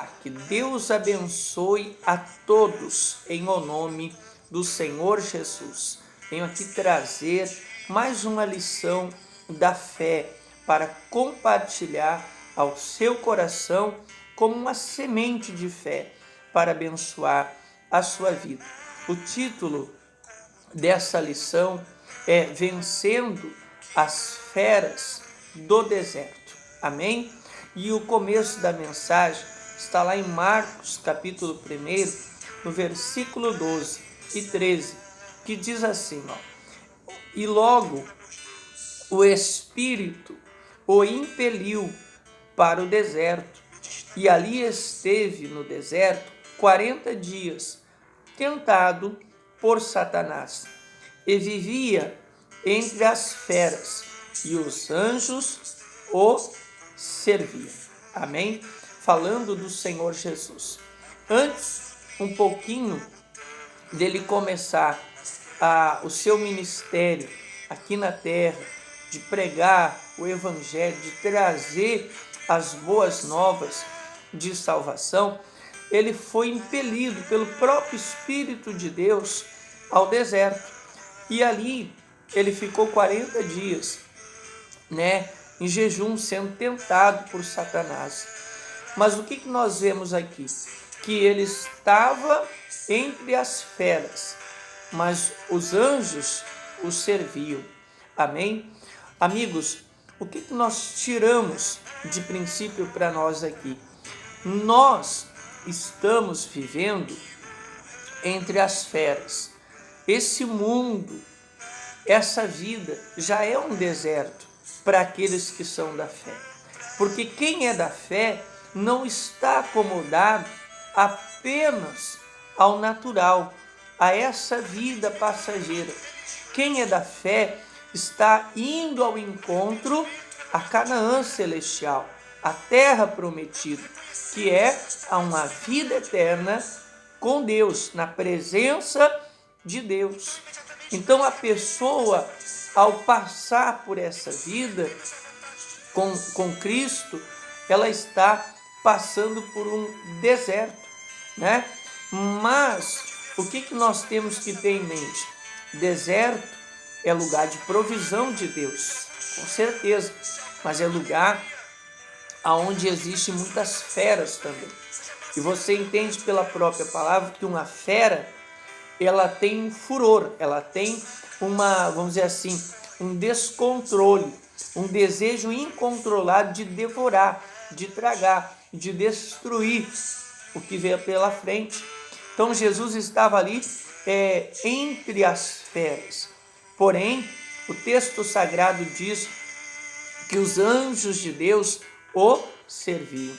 Que Deus abençoe a todos em o nome do Senhor Jesus. Venho aqui trazer mais uma lição da fé para compartilhar ao seu coração como uma semente de fé para abençoar a sua vida. O título dessa lição é Vencendo as Feras do Deserto. Amém? E o começo da mensagem está lá em Marcos, capítulo 1, no versículo 12 e 13, que diz assim, e logo o Espírito o impeliu para o deserto, e ali esteve no deserto 40 dias, tentado por Satanás, e vivia entre as feras, e os anjos o serviam. Amém? Falando do Senhor Jesus. Antes, um pouquinho dele começar o seu ministério aqui na terra, de pregar o evangelho, de trazer as boas novas de salvação, ele foi impelido pelo próprio Espírito de Deus ao deserto. E ali ele ficou 40 dias, em jejum, sendo tentado por Satanás. Mas o que nós vemos aqui? Que ele estava entre as feras, mas os anjos o serviam. Amém? Amigos, o que nós tiramos de princípio para nós aqui? Nós estamos vivendo entre as feras. Esse mundo, essa vida já é um deserto para aqueles que são da fé. Porque quem é da fé não está acomodado apenas ao natural, a essa vida passageira. Quem é da fé está indo ao encontro a Canaã celestial, a terra prometida, que é uma vida eterna com Deus, na presença de Deus. Então a pessoa, ao passar por essa vida com Cristo, ela está passando por um deserto, Mas o que nós temos que ter em mente? Deserto é lugar de provisão de Deus, com certeza, mas é lugar onde existem muitas feras também. E você entende pela própria palavra que uma fera, ela tem um furor, ela tem vamos dizer assim, um descontrole, um desejo incontrolado de devorar, de tragar, de destruir o que veio pela frente. Então Jesus estava ali entre as feras. Porém, o texto sagrado diz que os anjos de Deus o serviam.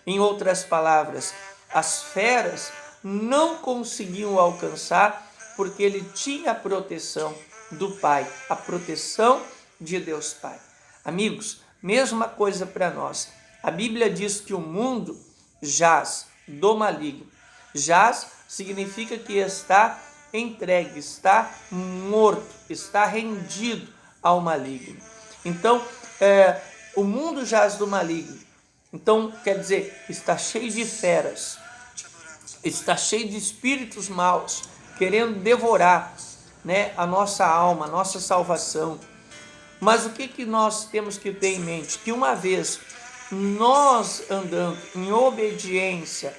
Em outras palavras, as feras não conseguiam alcançar porque ele tinha a proteção do Pai, a proteção de Deus Pai. Amigos, mesma coisa para nós. A Bíblia diz que o mundo jaz do maligno. Jaz significa que está entregue, está morto, está rendido ao maligno. Então, o mundo jaz do maligno. Então, quer dizer, está cheio de feras, está cheio de espíritos maus, querendo devorar, a nossa alma, a nossa salvação. Mas o que nós temos que ter em mente? Que uma vez nós andando em obediência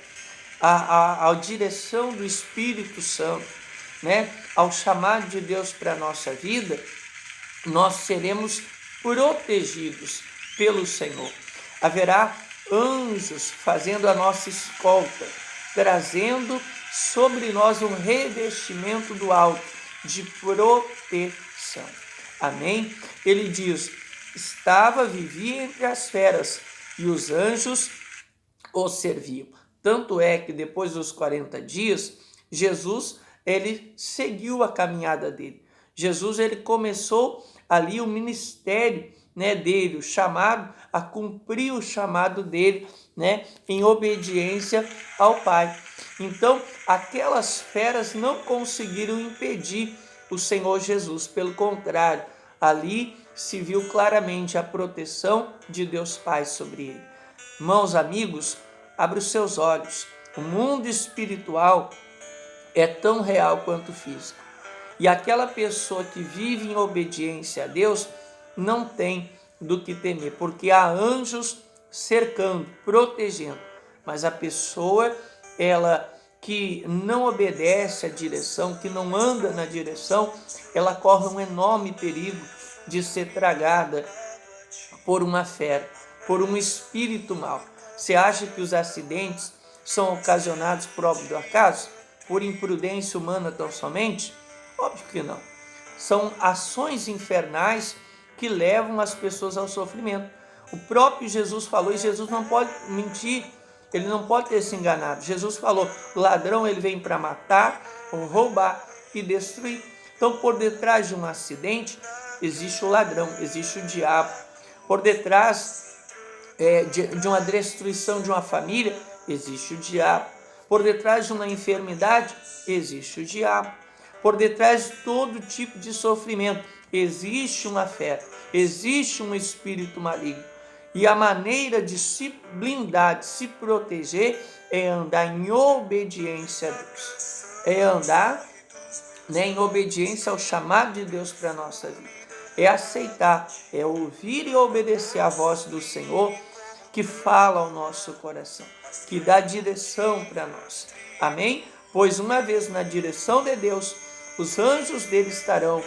à direção do Espírito Santo, ao chamado de Deus para a nossa vida, nós seremos protegidos pelo Senhor. Haverá anjos fazendo a nossa escolta, trazendo sobre nós um revestimento do alto de proteção. Amém? Ele diz, vivia entre as feras, e os anjos o serviam. Tanto é que depois dos 40 dias, Jesus, ele seguiu a caminhada dele. Jesus, ele começou ali o ministério, dele, o chamado, a cumprir o chamado dele, em obediência ao Pai. Então, aquelas feras não conseguiram impedir o Senhor Jesus, pelo contrário, ali se viu claramente a proteção de Deus Pai sobre ele. Irmãos, amigos, abre os seus olhos. O mundo espiritual é tão real quanto o físico. E aquela pessoa que vive em obediência a Deus não tem do que temer, porque há anjos cercando, protegendo. Mas a pessoa, ela que não obedece à direção, que não anda na direção, ela corre um enorme perigo de ser tragada por uma fera, por um espírito mau. Você acha que os acidentes são ocasionados por obra do acaso? Por imprudência humana tão somente? Óbvio que não. São ações infernais que levam as pessoas ao sofrimento. O próprio Jesus falou, e Jesus não pode mentir, ele não pode ter se enganado. Jesus falou, o ladrão ele vem para matar, roubar e destruir. Então, por detrás de um acidente, existe o ladrão, existe o diabo. Por detrás de uma destruição de uma família, existe o diabo. Por detrás de uma enfermidade, existe o diabo. Por detrás de todo tipo de sofrimento, existe uma fera, existe um espírito maligno. E a maneira de se blindar, de se proteger, é andar em obediência a Deus. É andar em obediência ao chamado de Deus para a nossa vida. É aceitar, é ouvir e obedecer a voz do Senhor, que fala ao nosso coração, que dá direção para nós. Amém? Pois uma vez na direção de Deus, os anjos dele estarão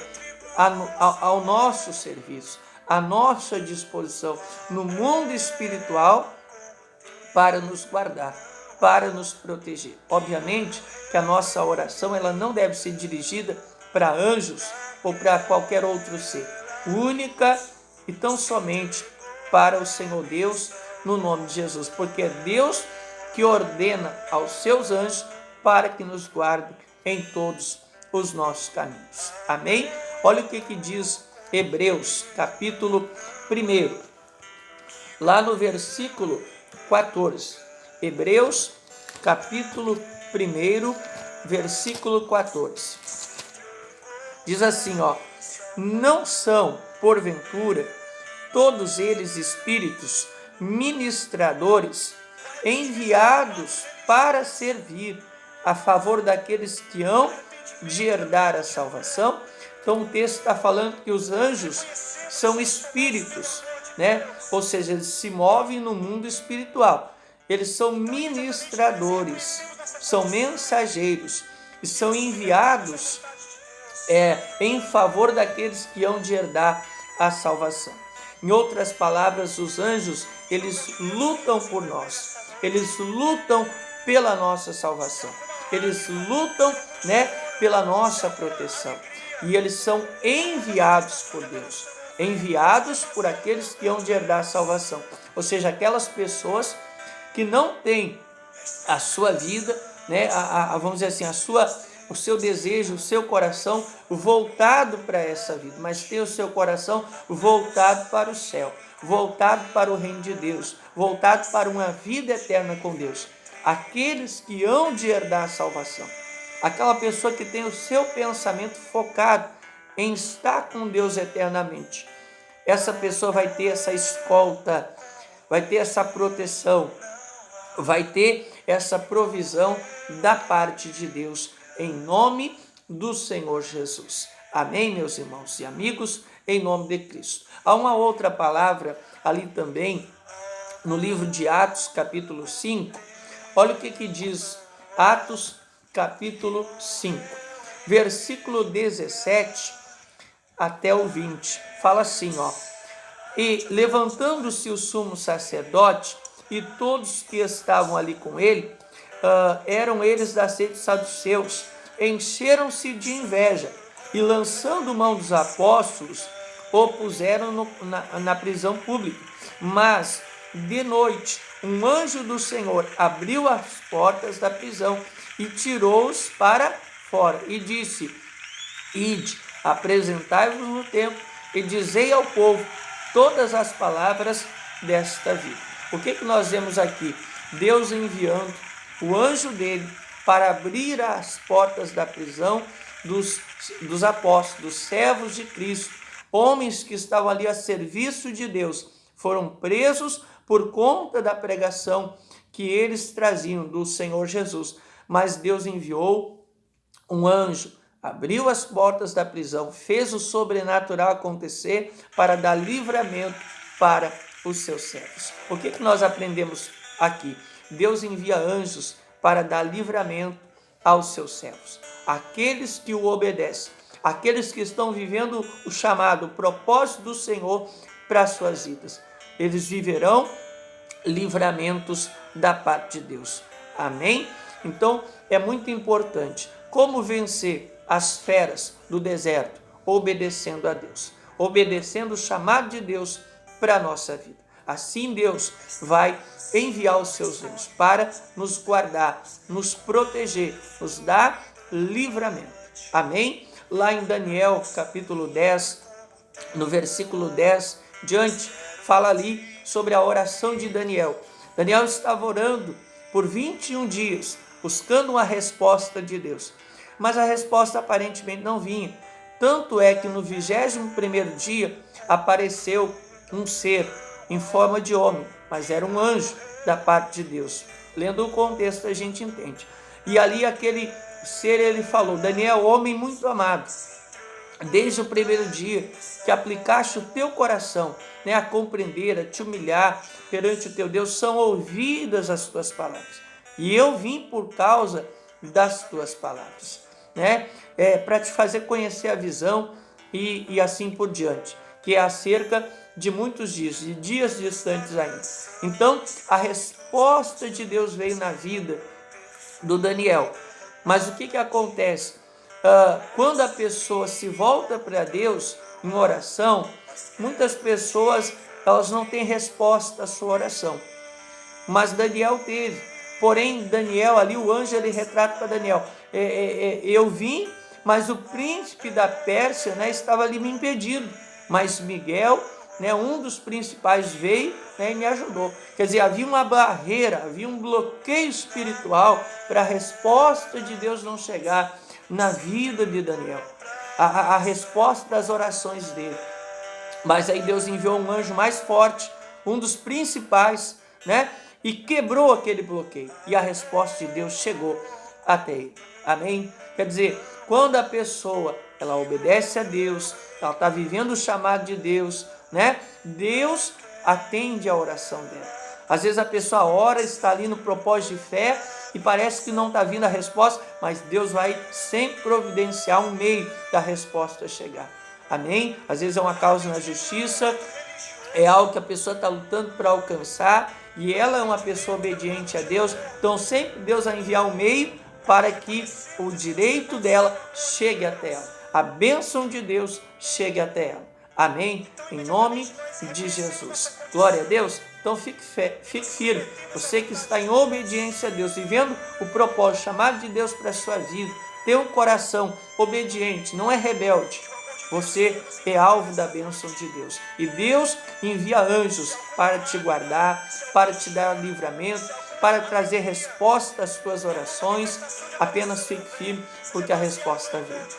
ao nosso serviço, à nossa disposição no mundo espiritual para nos guardar, para nos proteger. Obviamente que a nossa oração ela não deve ser dirigida para anjos ou para qualquer outro ser, única e tão somente para o Senhor Deus, no nome de Jesus, porque é Deus que ordena aos seus anjos para que nos guarde em todos os nossos caminhos. Amém? Olha o que diz Hebreus, capítulo 1, lá no versículo 14. Hebreus, capítulo 1, versículo 14. Diz assim, não são, porventura, todos eles espíritos ministradores, enviados para servir a favor daqueles que hão de herdar a salvação? Então o texto está falando que os anjos são espíritos, né? Ou seja, eles se movem no mundo espiritual. Eles são ministradores, são mensageiros e são enviados em favor daqueles que hão de herdar a salvação. Em outras palavras, os anjos, eles lutam por nós, eles lutam pela nossa salvação, eles lutam, pela nossa proteção. E eles são enviados por Deus, enviados por aqueles que hão de herdar a salvação. Ou seja, aquelas pessoas que não têm a sua vida, vamos dizer assim, o seu desejo, o seu coração voltado para essa vida, mas tem o seu coração voltado para o céu, voltado para o reino de Deus, voltado para uma vida eterna com Deus. Aqueles que hão de herdar a salvação, aquela pessoa que tem o seu pensamento focado em estar com Deus eternamente, essa pessoa vai ter essa escolta, vai ter essa proteção, vai ter essa provisão da parte de Deus, em nome do Senhor Jesus. Amém, meus irmãos e amigos, em nome de Cristo. Há uma outra palavra ali também, no livro de Atos, capítulo 5. Olha o que diz Atos, capítulo 5, versículo 17 até o 20. Fala assim, e levantando-se o sumo sacerdote e todos que estavam ali com ele, eram eles da seita dos saduceus, encheram-se de inveja e, lançando mão dos apóstolos, o puseram na prisão pública. Mas de noite um anjo do Senhor abriu as portas da prisão e tirou-os para fora e disse: ide, apresentai-vos no templo e dizei ao povo todas as palavras desta vida. O que nós vemos aqui? Deus enviando o anjo dele para abrir as portas da prisão dos apóstolos, dos servos de Cristo, homens que estavam ali a serviço de Deus, foram presos por conta da pregação que eles traziam do Senhor Jesus. Mas Deus enviou um anjo, abriu as portas da prisão, fez o sobrenatural acontecer para dar livramento para os seus servos. O que nós aprendemos aqui? Deus envia anjos para dar livramento aos seus servos, aqueles que o obedecem, aqueles que estão vivendo o chamado, o propósito do Senhor para as suas vidas. Eles viverão livramentos da parte de Deus. Amém? Então, é muito importante. Como vencer as feras do deserto? Obedecendo a Deus. Obedecendo o chamado de Deus para a nossa vida. Assim Deus vai enviar os seus anjos para nos guardar, nos proteger, nos dar livramento. Amém? Lá em Daniel, capítulo 10, no versículo 10 diante, fala ali sobre a oração de Daniel. Daniel estava orando por 21 dias, buscando uma resposta de Deus. Mas a resposta aparentemente não vinha. Tanto é que no 21º dia apareceu um ser em forma de homem, mas era um anjo da parte de Deus. Lendo o contexto a gente entende. E ali aquele ser, ele falou: Daniel, homem muito amado, desde o primeiro dia que aplicaste o teu coração, a compreender, a te humilhar perante o teu Deus, são ouvidas as tuas palavras. E eu vim por causa das tuas palavras, para te fazer conhecer a visão e assim por diante, que é acerca de muitos dias, de dias distantes ainda. Então, a resposta de Deus veio na vida do Daniel. Mas o que acontece? Quando a pessoa se volta para Deus em oração, muitas pessoas elas não têm resposta à sua oração. Mas Daniel teve. Porém, Daniel ali, o anjo, ele retrata para Daniel: eu vim, mas o príncipe da Pérsia estava ali me impedindo. Mas Miguel, um dos principais, veio e me ajudou. Quer dizer, havia uma barreira, havia um bloqueio espiritual para a resposta de Deus não chegar na vida de Daniel, a resposta das orações dele. Mas aí Deus enviou um anjo mais forte, um dos principais, e quebrou aquele bloqueio. E a resposta de Deus chegou até ele. Amém? Quer dizer, quando a pessoa ela obedece a Deus, ela está vivendo o chamado de Deus, Deus atende a oração dela. Às vezes a pessoa ora, está ali no propósito de fé e parece que não está vindo a resposta, mas Deus vai sempre providenciar um meio da resposta chegar. Amém? Às vezes é uma causa na justiça, é algo que a pessoa está lutando para alcançar e ela é uma pessoa obediente a Deus, então sempre Deus vai enviar um meio para que o direito dela chegue até ela, a bênção de Deus chegue até ela. Amém? Em nome de Jesus. Glória a Deus. Então fique firme. Você que está em obediência a Deus, vivendo o propósito, chamado de Deus para a sua vida, ter um coração obediente, não é rebelde. Você é alvo da bênção de Deus. E Deus envia anjos para te guardar, para te dar livramento, para trazer resposta às tuas orações. Apenas fique firme, porque a resposta vem.